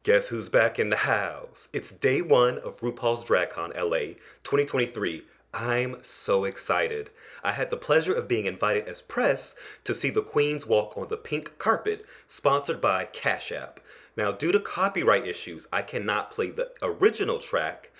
Guess who's back in the house? It's day one of RuPaul's DragCon LA 2023. I'm so excited. I had the pleasure of being invited as press to see the queens walk on the pink carpet, sponsored by Cash App. Now, due to copyright issues, I cannot play the original track.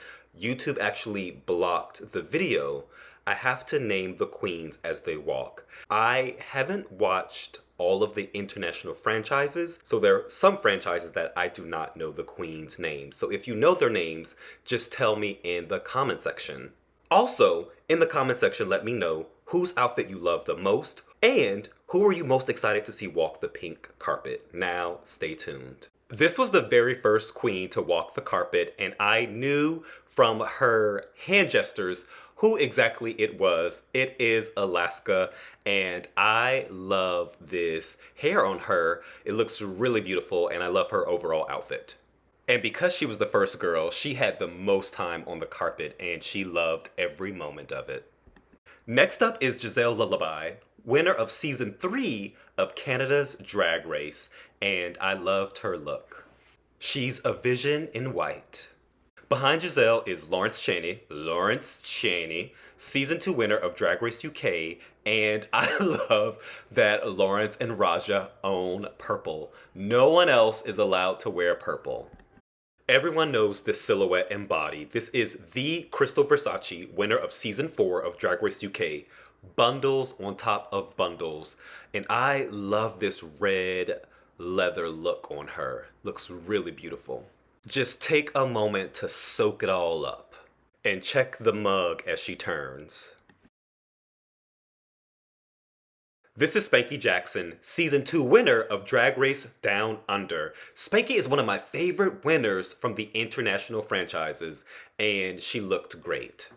YouTube actually blocked the video. I have to name the queens as they walk. I haven't watched all of the international franchises, so there are some franchises that I do not know the queens' names. So if you know their names, just tell me in the comment section. Also, in the comment section, let me know whose outfit you love the most and who are you most excited to see walk the pink carpet. Now, stay tuned. This was the very first queen to walk the carpet, and I knew from her hand gestures who exactly it was. It is Alaska, and I love this hair on her. It looks really beautiful, and I love her overall outfit. And because she was the first girl, she had the most time on the carpet, and she loved every moment of it. Next up is Gisele Lullaby, winner of season 3 of Canada's Drag Race, and I loved her look. She's a vision in white. Behind Gisele is Lawrence Chaney, season 2 winner of Drag Race UK, and I love that Lawrence and Raja own purple. No one else is allowed to wear purple. Everyone knows this silhouette and body. This is the Krystal Versace, winner of season 4 of Drag Race UK. Bundles on top of bundles. And I love this red leather look on her. Looks really beautiful. Just take a moment to soak it all up. And check the mug as she turns. This is Spankie Jackzon, season 2 winner of Drag Race Down Under. Spankie is one of my favorite winners from the international franchises, and she looked great.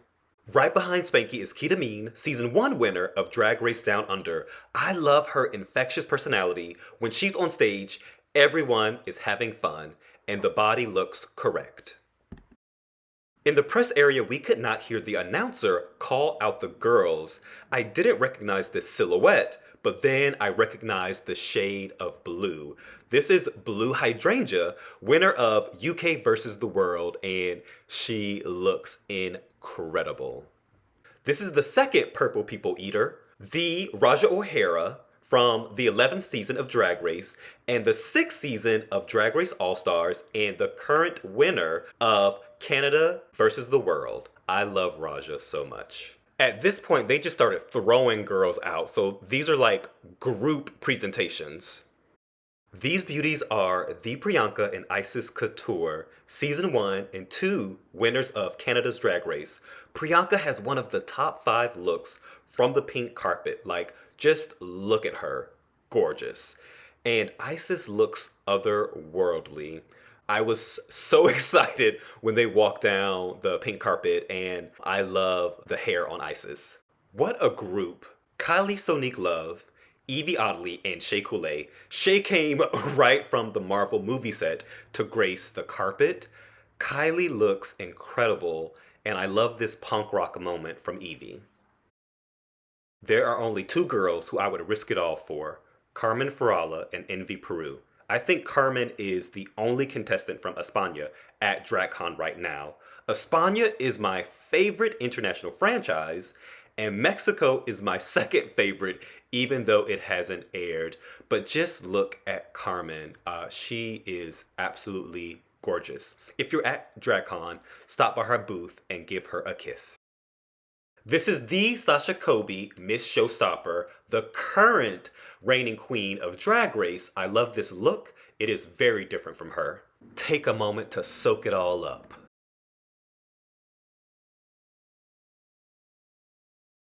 Right behind Spankie is Kita Mean, season 1 winner of Drag Race Down Under. I love her infectious personality. When she's on stage, everyone is having fun, and the body looks correct. In the press area, we could not hear the announcer call out the girls. I didn't recognize this silhouette, but then I recognized the shade of blue. This is Blue Hydrangea, winner of UK versus the World, and she looks incredible. This is the second Purple People Eater, the OHara from the 11th season of Drag Race and the 6th season of Drag Race All-Stars and the current winner of Canada versus the World. I love Raja so much. At this point, they just started throwing girls out, so these are like group presentations. These beauties are the Priyanka and Icesis Couture, season 1 and 2 winners of Canada's Drag Race. Priyanka has one of the top 5 looks from the pink carpet. Like, just look at her. Gorgeous. And Icesis looks otherworldly. I was so excited when they walked down the pink carpet, and I love the hair on Icesis. What a group. Kylie, Sonique Love, Yvie Oddly, and Shea Coulee. Shea came right from the Marvel movie set to grace the carpet. Kylie looks incredible, and I love this punk rock moment from Yvie. There are only 2 girls who I would risk it all for, Carmen Farala and Envy Peru. I think Carmen is the only contestant from España at DragCon right now. España is my favorite international franchise, and Mexico is my second favorite, even though it hasn't aired. But just look at Carmen. She is absolutely gorgeous. If you're at DragCon, stop by her booth and give her a kiss. This is the Sasha Colby, Miss Showstopper, the current reigning queen of Drag Race. I love this look. It is very different from her. Take a moment to soak it all up.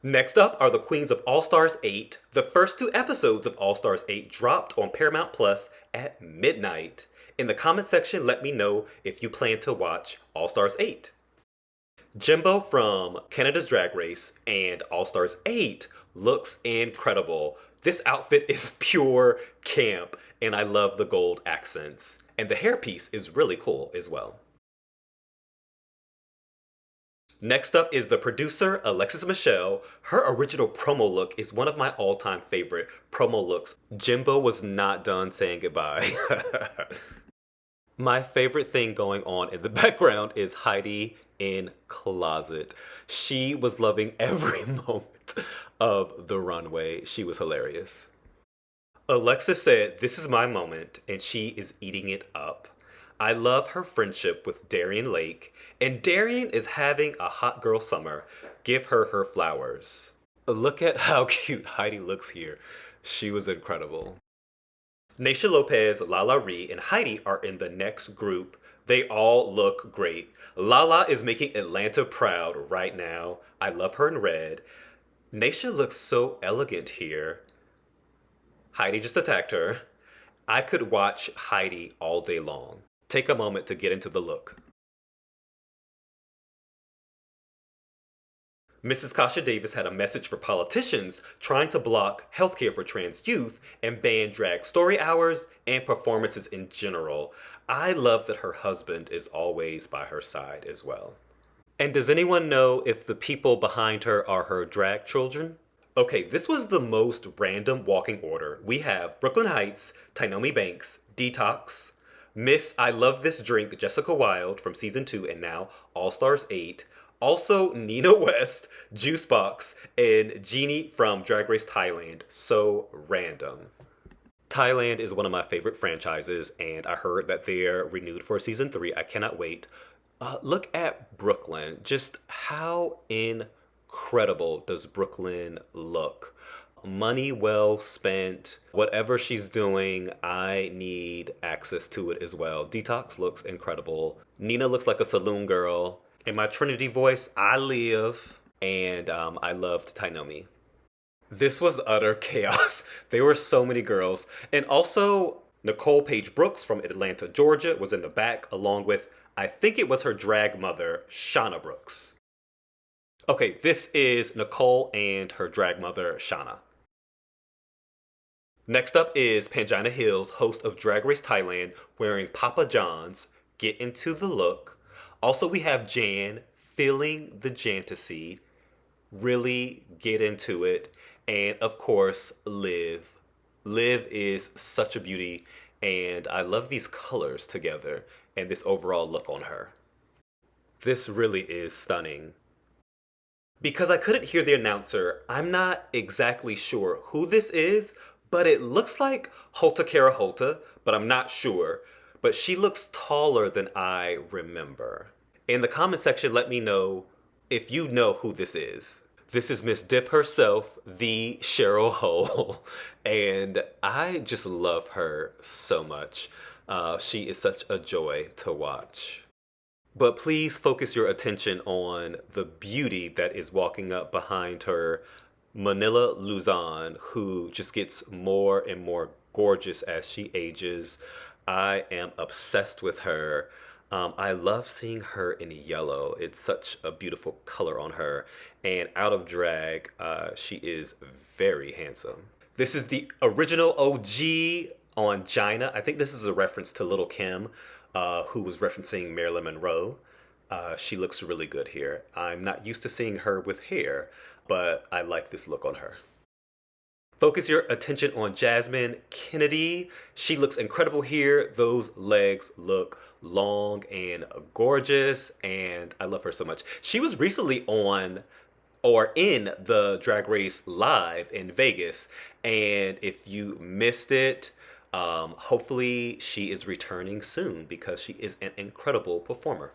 Next up are the queens of All Stars 8. The first 2 episodes of All Stars 8 dropped on Paramount Plus at midnight. In the comment section, let me know if you plan to watch All Stars 8. Jimbo from Canada's Drag Race and All Stars 8 looks incredible. This outfit is pure camp, and I love the gold accents. And the hairpiece is really cool as well. Next up is the producer, Alexis Michelle. Her original promo look is one of my all-time favorite promo looks. Jimbo was not done saying goodbye. My favorite thing going on in the background is Heidi in closet. She was loving every moment of the runway. She was hilarious. Alexis said, "This is my moment," and she is eating it up. I love her friendship with Darienne Lake, and Darienne is having a hot girl summer. Give her her flowers. Look at how cute Heidi looks here. She was incredible. Naysha Lopez, Lala Ree, and Heidi are in the next group. They all look great. Lala is making Atlanta proud right now. I love her in red. Naysha looks so elegant here. Heidi just attacked her. I could watch Heidi all day long. Take a moment to get into the look. Mrs. Kasha Davis had a message for politicians trying to block healthcare for trans youth and ban drag story hours and performances in general. I love that her husband is always by her side as well. And does anyone know if the people behind her are her drag children? Okay, this was the most random walking order. We have Brooklyn Heights, Tynomi Banks, Detox, Miss I Love This Drink, Jessica Wilde from season 2 and now All Stars 8, also Nina West, Juicebox, and Jeannie from Drag Race Thailand. So random. Thailand is one of my favorite franchises, and I heard that they're renewed for season 3. I cannot wait. Look at Brooklyn. Just how incredible does Brooklyn look? Money well spent. Whatever she's doing, I need access to it as well. Detox looks incredible. Nina looks like a saloon girl. In my Trinity voice, I live. And I loved Tynomi. This was utter chaos. There were so many girls. And also, Nicole Page Brooks from Atlanta, Georgia was in the back, along with, I think it was her drag mother, Shauna Brooks. Okay, this is Nicole and her drag mother, Shauna. Next up is Pangina Hills, host of Drag Race Thailand, wearing Papa John's. Get into the look. Also, we have Jan feeling the Jantasy. Really get into it. And of course, Liv. Liv is such a beauty, and I love these colors together and this overall look on her. This really is stunning. Because I couldn't hear the announcer, I'm not exactly sure who this is, but it looks like Holta Kara Holta, but I'm not sure. But she looks taller than I remember. In the comment section, let me know if you know who this is. This is Miss Dip herself, the Cheryl Hole, and I just love her so much. She is such a joy to watch. But please focus your attention on the beauty that is walking up behind her, Manila Luzon, who just gets more and more gorgeous as she ages. I am obsessed with her. I love seeing her in yellow. It's such a beautiful color on her. And out of drag, she is very handsome. This is the original OG on Gina. I think this is a reference to Little Kim, who was referencing Marilyn Monroe. She looks really good here. I'm not used to seeing her with hair, but I like this look on her. Focus your attention on Jasmine Kennedy. She looks incredible here. Those legs look long and gorgeous, and I love her so much. She was recently on or in the Drag Race Live in Vegas, and if you missed it, hopefully she is returning soon because she is an incredible performer.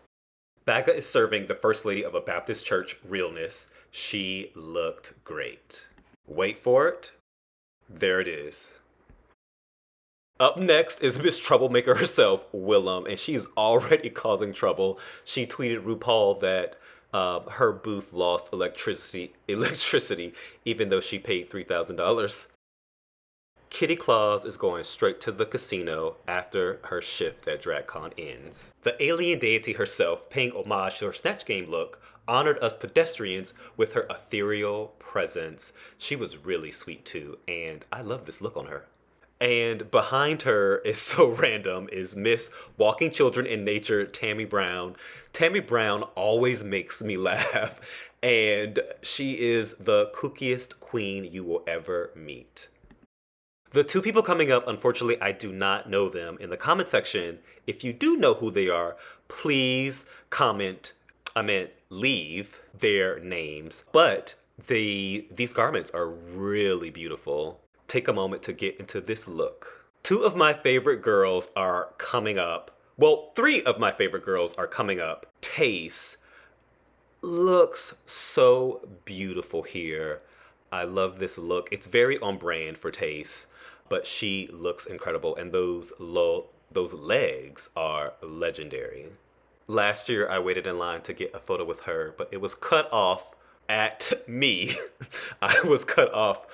Baga is serving the First Lady of a Baptist church realness. She looked great. Wait for it. There it is. Up next is Miss Troublemaker herself, Willam, and she's already causing trouble. She tweeted RuPaul that her booth lost electricity, even though she paid $3,000. Kitty Claus is going straight to the casino after her shift at DragCon ends. The alien deity herself, paying homage to her Snatch Game look, honored us pedestrians with her ethereal presence. She was really sweet too, and I love this look on her. And behind her is so random is Miss Walking Children in Nature, Tammy Brown. Tammy Brown always makes me laugh, and she is the kookiest queen you will ever meet. The two people coming up, unfortunately, I do not know them. In the comment section, if you do know who they are, please comment, leave their names. But these garments are really beautiful. Take a moment to get into this look. Two of my favorite girls are coming up. Well, three of my favorite girls are coming up. Taste looks so beautiful here. I love this look. It's very on brand for Taste, but she looks incredible, and those legs are legendary. Last year, I waited in line to get a photo with her, but it was cut off at me. I was cut off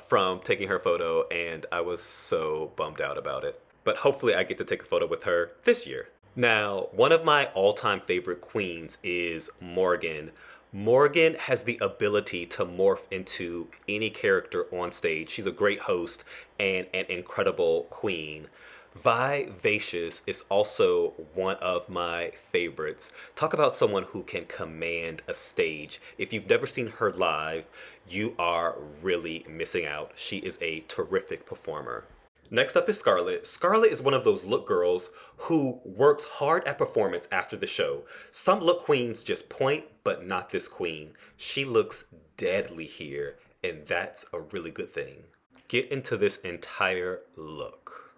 from taking her photo, and I was so bummed out about it. But hopefully, I get to take a photo with her this year. Now, one of my all-time favorite queens is Morgan. Morgan has the ability to morph into any character on stage. She's a great host and an incredible queen. Vivacious is also one of my favorites. Talk about someone who can command a stage. If you've never seen her live, you are really missing out. She is a terrific performer. Next up is Scarlett. Scarlett is one of those look girls who works hard at performance after the show. Some look queens just point, but not this queen. She looks deadly here, and that's a really good thing. Get into this entire look.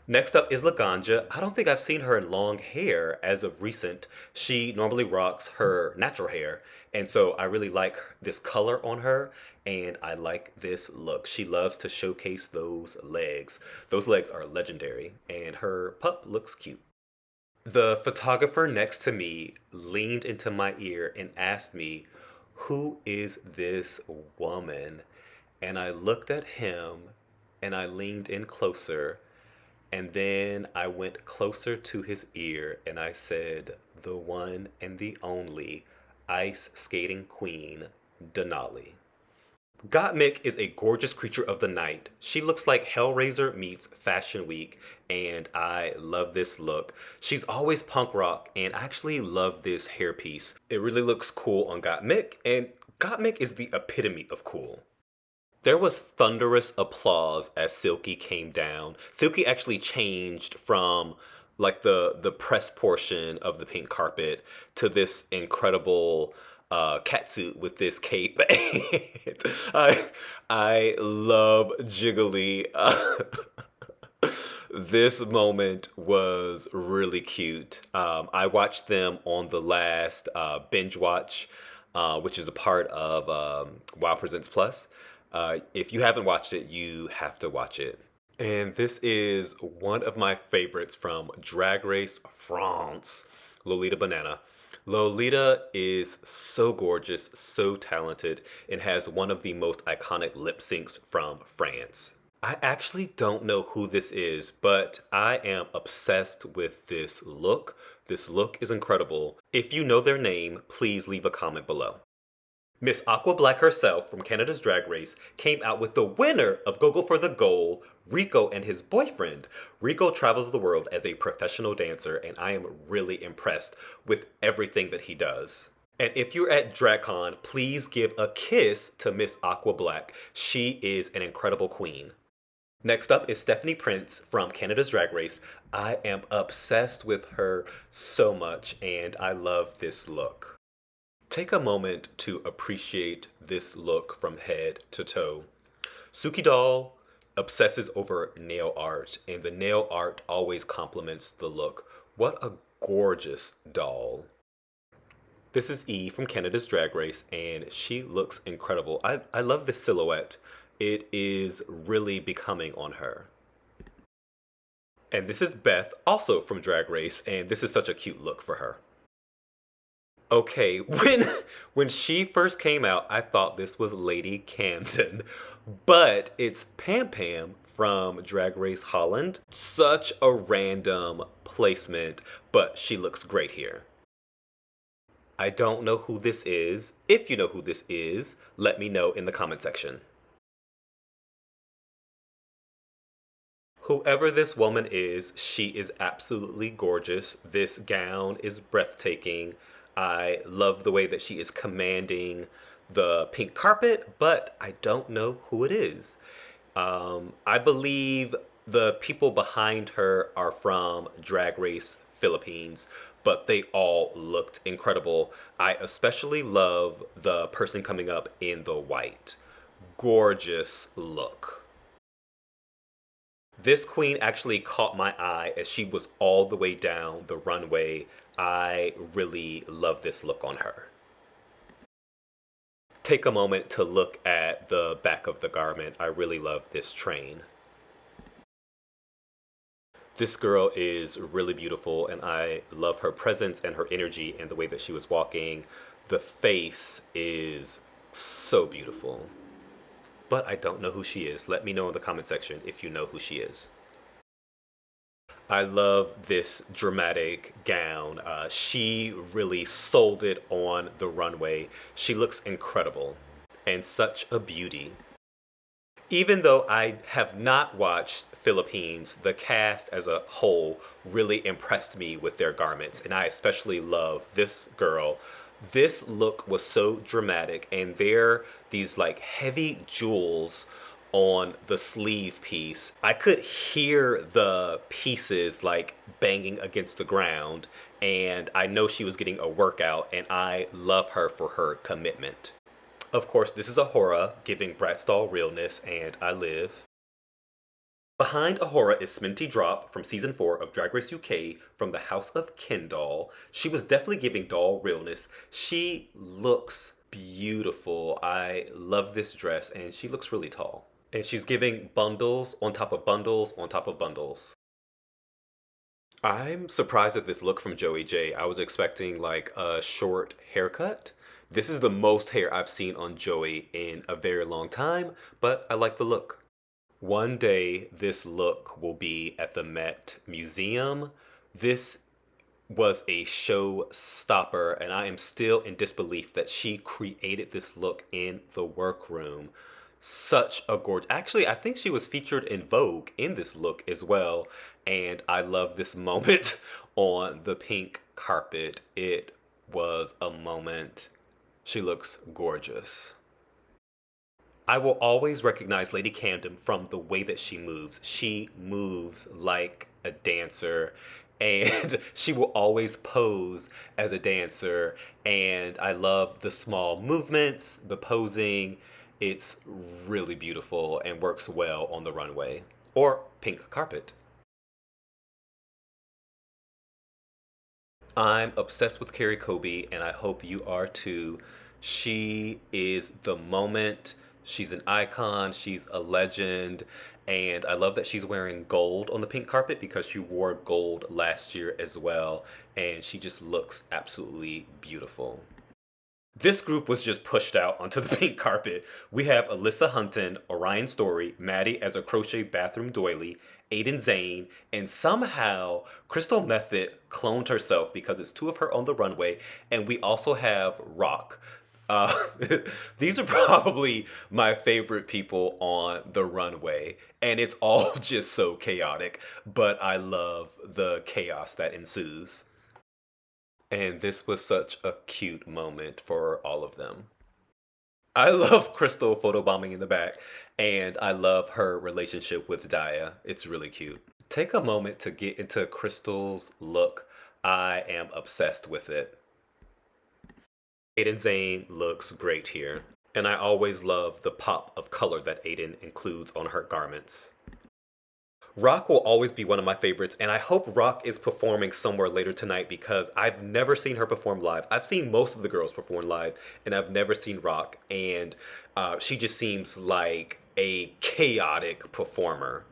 Next up is Laganja. I don't think I've seen her in long hair as of recent. She normally rocks her natural hair, and so I really like this color on her, and I like this look. She loves to showcase those legs. Those legs are legendary, and her pup looks cute. The photographer next to me leaned into my ear and asked me, "Who is this woman?" And I looked at him, and I leaned in closer, and then I went closer to his ear and I said, "The one and the only ice skating queen, Denali." Gottmik is a gorgeous creature of the night. She looks like Hellraiser meets Fashion Week, and I love this look. She's always punk rock, and I actually love this hairpiece. It really looks cool on Gottmik, and Gottmik is the epitome of cool. There was thunderous applause as Silky came down. Silky actually changed from like the press portion of the pink carpet to this incredible catsuit with this cape. I love Jiggly. This moment was really cute. I watched them on the last binge watch, which is a part of Wow Presents Plus. If you haven't watched it, you have to watch it. And this is one of my favorites from Drag Race France, Lolita Banana. Lolita is so gorgeous, so talented, and has one of the most iconic lip syncs from France. I actually don't know who this is, but I am obsessed with this look. This look is incredible. If you know their name, please leave a comment below. Miss Aqua Black herself from Canada's Drag Race came out with the winner of Go for the Goal, Rico and his boyfriend. Rico travels the world as a professional dancer, and I am really impressed with everything that he does. And if you're at DragCon, please give a kiss to Miss Aqua Black. She is an incredible queen. Next up is Stephanie Prince from Canada's Drag Race. I am obsessed with her so much, and I love this look. Take a moment to appreciate this look from head to toe. Suki Doll obsesses over nail art, and the nail art always complements the look. What a gorgeous doll. This is E from Canada's Drag Race, and she looks incredible. I love this silhouette. It is really becoming on her. And this is Beth, also from Drag Race, and this is such a cute look for her. Okay, when she first came out, I thought this was Lady Camden, but it's Pam Pam from Drag Race Holland. Such a random placement, but she looks great here. I don't know who this is. If you know who this is, let me know in the comment section. Whoever this woman is, she is absolutely gorgeous. This gown is breathtaking. I love the way that she is commanding the pink carpet, but I don't know who it is. I believe the people behind her are from Drag Race Philippines, but they all looked incredible. I especially love the person coming up in the white. Gorgeous look. This queen actually caught my eye as she was all the way down the runway. I really love this look on her. Take a moment to look at the back of the garment. I really love this train. This girl is really beautiful, and I love her presence and her energy and the way that she was walking. The face is so beautiful. But I don't know who she is. Let me know in the comment section if you know who she is. I love this dramatic gown. She really sold it on the runway. She looks incredible and such a beauty. Even though I have not watched Philippines, the cast as a whole really impressed me with their garments, and I especially love this girl. This look was so dramatic, and there these like heavy jewels on the sleeve piece. I could hear the pieces like banging against the ground, and I know she was getting a workout, and I love her for her commitment. Of course, this is OHara giving Bratz doll realness, and I live. Behind OHara is Sminty Drop from season 4 of Drag Race UK from the House of Kendall. She was definitely giving doll realness. She looks beautiful. I love this dress, and she looks really tall. And she's giving bundles on top of bundles on top of bundles. I'm surprised at this look from Joey J. I was expecting like a short haircut. This is the most hair I've seen on Joey in a very long time, but I like the look. One day, this look will be at the Met Museum. This was a showstopper, and I am still in disbelief that she created this look in the workroom. Such a gorgeous. Actually, I think she was featured in Vogue in this look as well, and I love this moment on the pink carpet. It was a moment. She looks gorgeous. I will always recognize Lady Camden from the way that she moves. She moves like a dancer, and she will always pose as a dancer. And I love the small movements, the posing. It's really beautiful and works well on the runway or pink carpet. I'm obsessed with Carrie Colby, and I hope you are too. She is the moment. She's an icon. She's a legend. And I love that she's wearing gold on the pink carpet because she wore gold last year as well. And she just looks absolutely beautiful. This group was just pushed out onto the pink carpet. We have Alyssa Hunton, Orion Story, Maddie as a crochet bathroom doily, Aiden Zane, and somehow Crystal Method cloned herself because it's two of her on the runway, and we also have Rock. Uh, these are probably my favorite people on the runway, and it's all just so chaotic, but I love the chaos that ensues. And this was such a cute moment for all of them. I love Crystal photobombing in the back, and I love her relationship with Daya. It's really cute. Take a moment to get into Crystal's look. I am obsessed with it. Aiden Zane looks great here, and I always love the pop of color that Aiden includes on her garments. Rock will always be one of my favorites, and I hope Rock is performing somewhere later tonight because I've never seen her perform live. I've seen most of the girls perform live, and I've never seen Rock, and she just seems like a chaotic performer.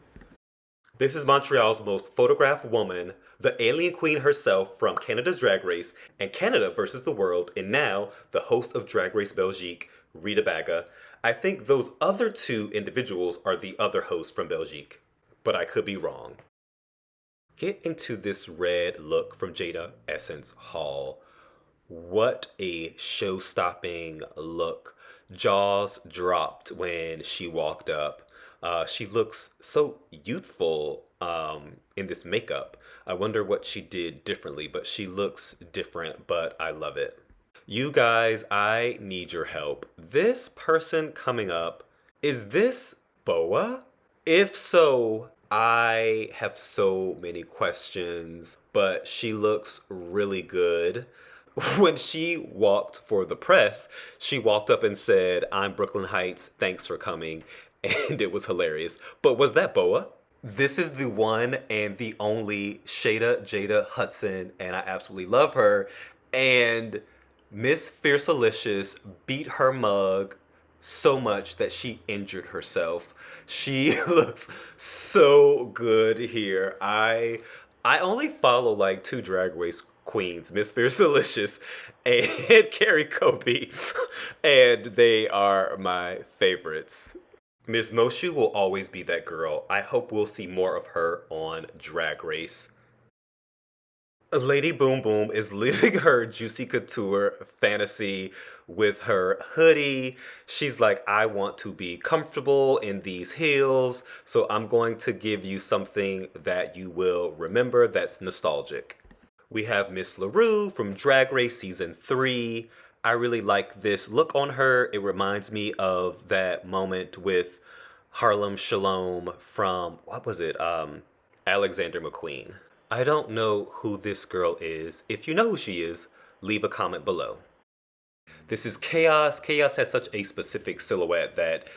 This is Montreal's most photographed woman, the alien queen herself from Canada's Drag Race and Canada versus the World, and now the host of Drag Race Belgique, Rita Baga. I think those other two individuals are the other hosts from Belgique, but I could be wrong. Get into this red look from Jada Essence Hall. What a show-stopping look. Jaws dropped when she walked up. She looks so youthful in this makeup. I wonder what she did differently, but she looks different, but I love it. You guys, I need your help. This person coming up, is this Boa? If so, I have so many questions, but she looks really good. When she walked for the press, she walked up and said, "I'm Brooklyn Heights, thanks for coming." And it was hilarious. But was that Boa? This is the one and the only Shada Jada Hudson, and I absolutely love her. And Miss Fiercealicious beat her mug so much that she injured herself. She looks so good here. I only follow like two drag race queens, Miss Fiercealicious and Carrie Colby, and they are my favorites. Miss Moshu will always be that girl. I hope we'll see more of her on Drag Race. Lady Boom Boom is living her Juicy Couture fantasy with her hoodie. She's like, I want to be comfortable in these heels, so I'm going to give you something that you will remember that's nostalgic. We have Miss LaRue from Drag Race Season 3. I really like this look on her. It reminds me of that moment with Harlem Shalom from, what was it? Alexander McQueen. I don't know who this girl is. If you know who she is, leave a comment below. This is Chaos. Chaos has such a specific silhouette that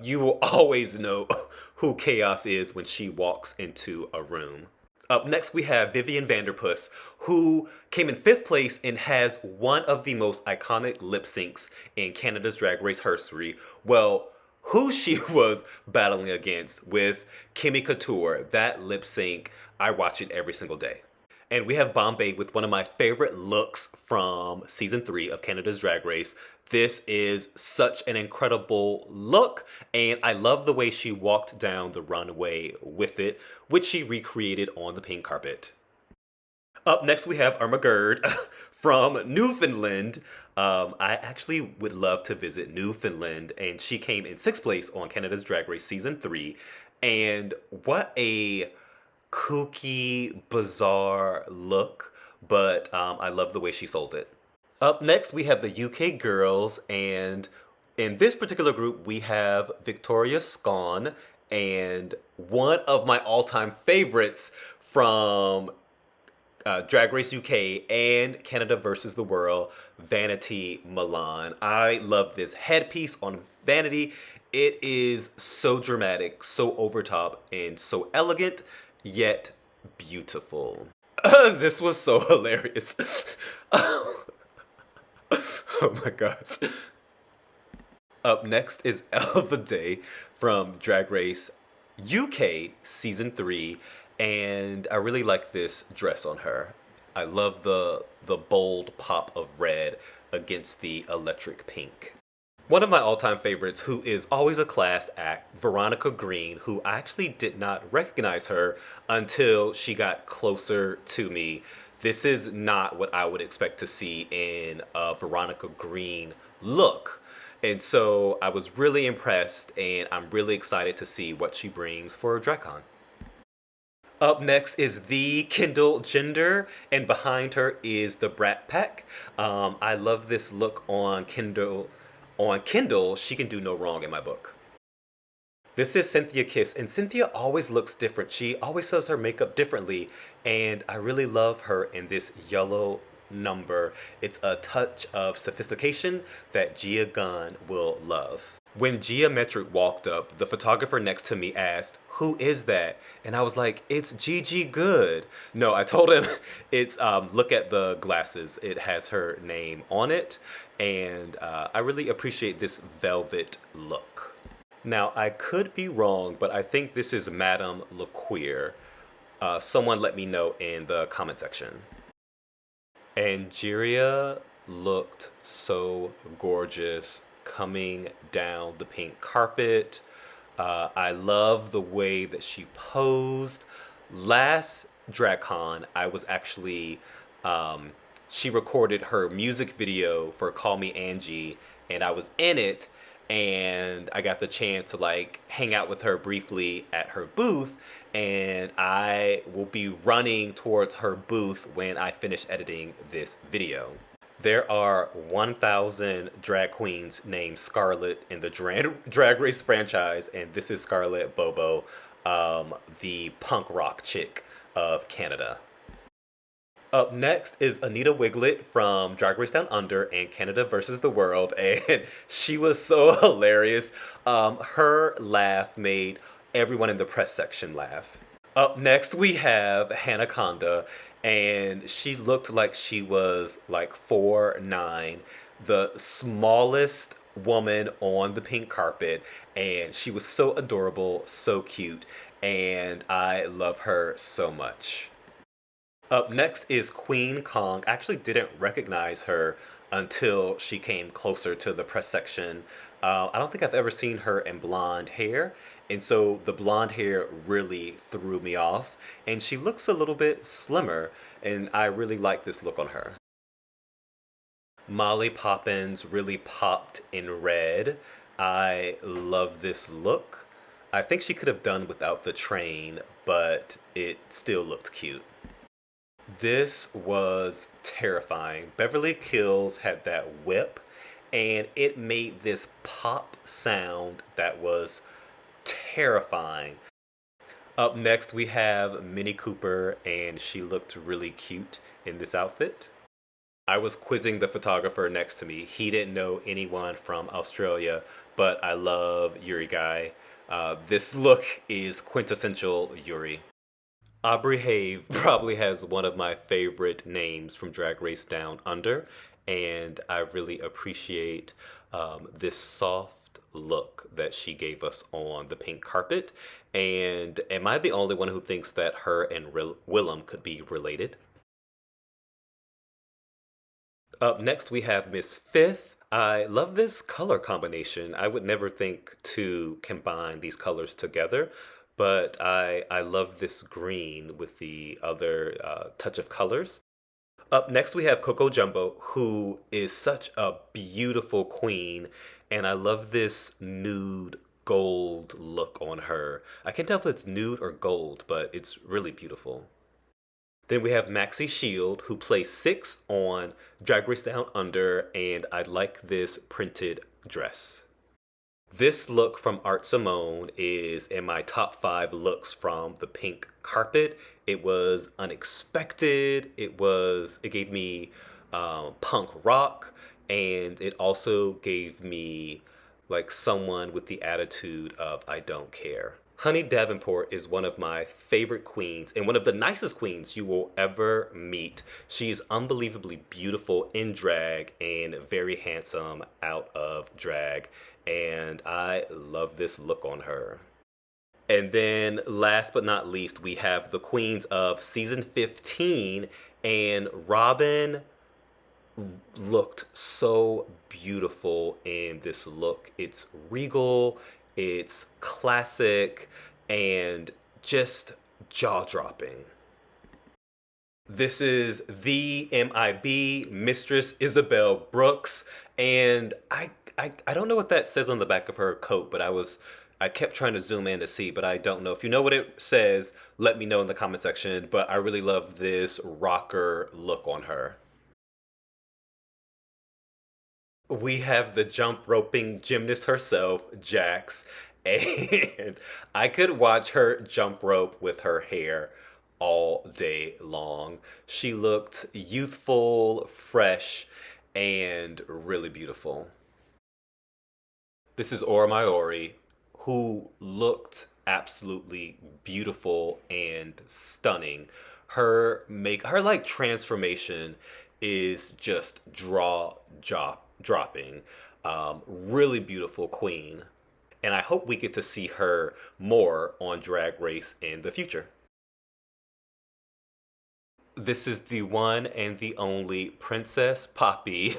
you will always know who Chaos is when she walks into a room. Up next, we have Vivian Vanderpuss, who came in 5th place and has one of the most iconic lip syncs in Canada's Drag Race history. Well, who she was battling against with Kimmy Couture, that lip sync, I watch it every single day. And we have Bombay with one of my favorite looks from season 3 of Canada's Drag Race. This is such an incredible look, and I love the way she walked down the runway with it, which she recreated on the pink carpet. Up next, we have Irma Gerd from Newfoundland. I actually would love to visit Newfoundland, and she came in 6th place on Canada's Drag Race Season 3. And what a kooky, bizarre look, but I love the way she sold it. Up next, we have the UK girls, and in this particular group, we have Victoria Scone and one of my all-time favorites from Drag Race UK and Canada versus the World, Vanity Milan. I love this headpiece on Vanity. It is so dramatic, so over top, and so elegant, yet beautiful. This was so hilarious. Oh my gosh. Up next is Elva Day from Drag Race UK Season 3, and I really like this dress on her. I love the bold pop of red against the electric pink. One of my all-time favorites, who is always a class act, Veronica Green, who I actually did not recognize her until she got closer to me. This is not what I would expect to see in a Veronica Green look. And so I was really impressed, and I'm really excited to see what she brings for DragCon. Up next is the Kendall Gender, and behind her is the Brat Pack. I love this look on Kendall. On Kindle, she can do no wrong in my book. This is Cynthia Kiss, and Cynthia always looks different. She always does her makeup differently, and I really love her in this yellow number. It's a touch of sophistication that Gia Gunn will love. When Geometric walked up, the photographer next to me asked, "Who is that?" And I was like, "It's Gigi Good." No, I told him it's, look at the glasses. It has her name on it. And I really appreciate this velvet look. Now, I could be wrong, but I think this is Madame LaQueer. Someone let me know in the comment section. Angeria looked so gorgeous coming down the pink carpet. I love the way that she posed. Last DragCon, I was actually... she recorded her music video for Call Me Angie, and I was in it, and I got the chance to like hang out with her briefly at her booth, and I will be running towards her booth when I finish editing this video. There are 1,000 drag queens named Scarlett in the Drag Race franchise, and this is Scarlett Bobo, the punk rock chick of Canada. Up next is Anita Wiglet from Drag Race Down Under and Canada versus the World, and she was so hilarious. Her laugh made everyone in the press section laugh. Up next, we have Hanaconda, and she looked like she was like 4'9", the smallest woman on the pink carpet, and she was so adorable, so cute, and I love her so much. Up next is Queen Kong. I actually didn't recognize her until she came closer to the press section. I don't think I've ever seen her in blonde hair, and so the blonde hair really threw me off. And she looks a little bit slimmer, and I really like this look on her. Molly Poppins really popped in red. I love this look. I think she could have done without the train, but it still looked cute. This was terrifying. Beverly Kills had that whip, and it made this pop sound that was terrifying. Up next, we have Minnie Cooper, and she looked really cute in this outfit. I was quizzing the photographer next to me. He didn't know anyone from Australia, but I love Yuri Guy. This look is quintessential Yuri. Aubrey Have probably has one of my favorite names from Drag Race Down Under, and I really appreciate this soft look that she gave us on the pink carpet. And am I the only one who thinks that her and Willam could be related? Up next, we have Miss Fifth. I love this color combination. I would never think to combine these colors together, but I love this green with the other touch of colors. Up next, we have Coco Jumbo, who is such a beautiful queen, and I love this nude gold look on her. I can't tell if it's nude or gold, but it's really beautiful. Then we have Maxi Shield, who plays 6 on Drag Race Down Under, and I like this printed dress. This look from Art Simone is in my top 5 looks from the pink carpet. It was unexpected. It gave me punk rock, and it also gave me like someone with the attitude of I don't care. Honey Davenport is one of my favorite queens and one of the nicest queens you will ever meet. She's unbelievably beautiful in drag and very handsome out of drag. And I love this look on her. And then last but not least, we have the queens of season 15, and Robin looked so beautiful in this look. It's regal, it's classic, and just jaw-dropping. This is the MIB, Mistress Isabel Brooks, and I don't know what that says on the back of her coat, but I kept trying to zoom in to see, but I don't know. If you know what it says, let me know in the comment section, but I really love this rocker look on her. We have the jump roping gymnast herself, Jax, and I could watch her jump rope with her hair all day long. She looked youthful, fresh, and really beautiful. This is Ora Maori, who looked absolutely beautiful and stunning. Her like transformation is just dropping. Really beautiful queen. And I hope we get to see her more on Drag Race in the future. This is the one and the only Princess Poppy.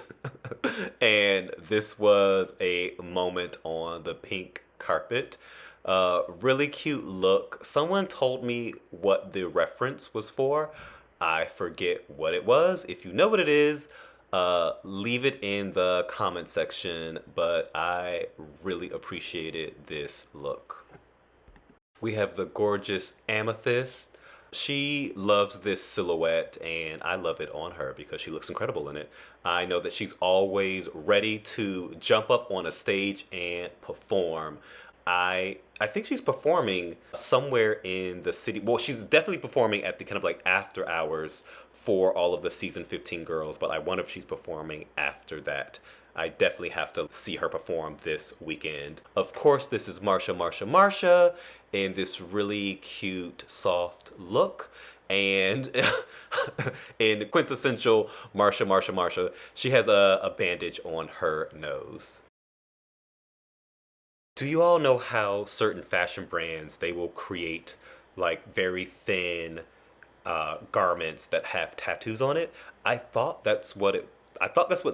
And this was a moment on the pink carpet. Really cute look. Someone told me what the reference was for. I forget what it was. If you know what it is, leave it in the comment section. But I really appreciated this look. We have the gorgeous Amethyst. She loves this silhouette, and I love it on her because she looks incredible in it. I know that she's always ready to jump up on a stage and perform. I think she's performing somewhere in the city. Well, she's definitely performing at the kind of like after hours for all of the season 15 girls, but I wonder if she's performing after that. I definitely have to see her perform this weekend. Of course, this is Marsha in this really cute, soft look. And in quintessential Marsha, she has a bandage on her nose. Do you all know how certain fashion brands, they will create like very thin garments that have tattoos on it? I thought that's what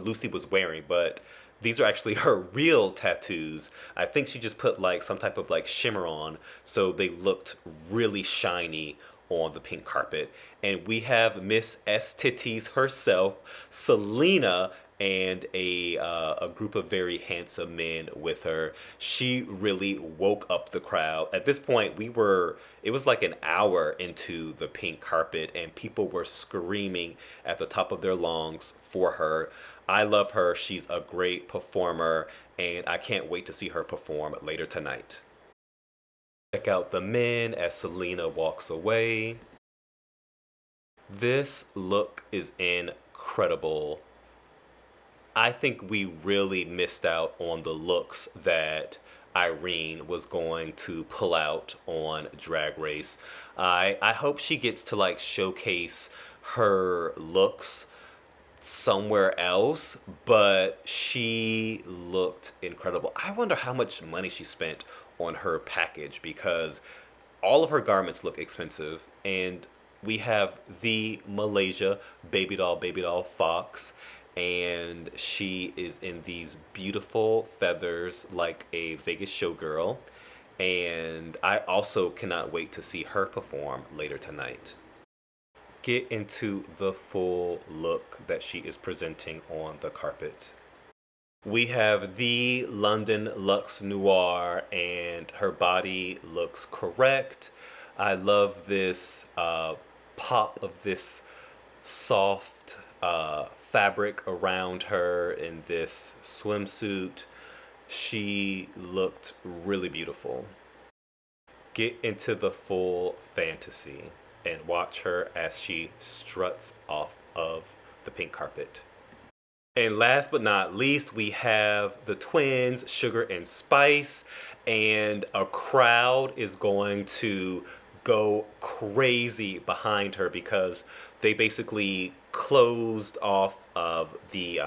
Lucy was wearing, but these are actually her real tattoos. I think she just put like some type of like shimmer on so they looked really shiny on the pink carpet. And we have Miss S Titties herself, Selena, and a group of very handsome men with her. She really woke up the crowd. At this point, it was like an hour into the pink carpet, and people were screaming at the top of their lungs for her. I love her. She's a great performer, and I can't wait to see her perform later tonight. Check out the men as Selena walks away. This look is incredible. I think we really missed out on the looks that Irene was going to pull out on Drag Race. I hope she gets to like showcase her looks somewhere else, but she looked incredible. I wonder how much money she spent on her package because all of her garments look expensive, and we have the Malaysia baby doll fox, and she is in these beautiful feathers like a Vegas showgirl, and I also cannot wait to see her perform later tonight. Get into the full look that she is presenting on the carpet. We have the London Luxe Noir, and her body looks correct. I love this pop of this soft fabric around her in this swimsuit. She looked really beautiful. Get into the full fantasy and watch her as she struts off of the pink carpet. And last but not least, we have the twins, Sugar and Spice, and a crowd is going to go crazy behind her because they basically closed off of the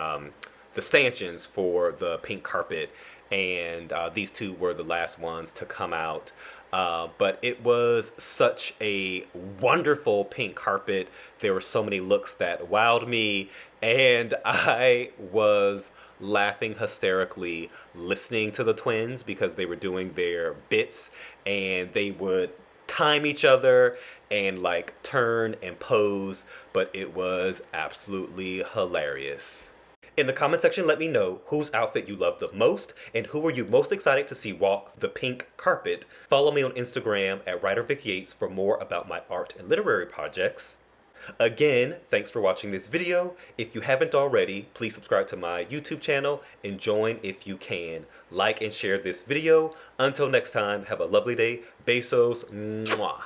stanchions for the pink carpet, and these two were the last ones to come out. But it was such a wonderful pink carpet. There were so many looks that wowed me, and I was laughing hysterically listening to the twins because they were doing their bits, and they would time each other and like turn and pose, but it was absolutely hilarious. In the comment section, let me know whose outfit you love the most and who are you most excited to see walk the pink carpet. Follow me on Instagram at WriterVicYates for more about my art and literary projects. Again, thanks for watching this video. If you haven't already, please subscribe to my YouTube channel and join if you can. Like and share this video. Until next time, have a lovely day. Besos. Mwah.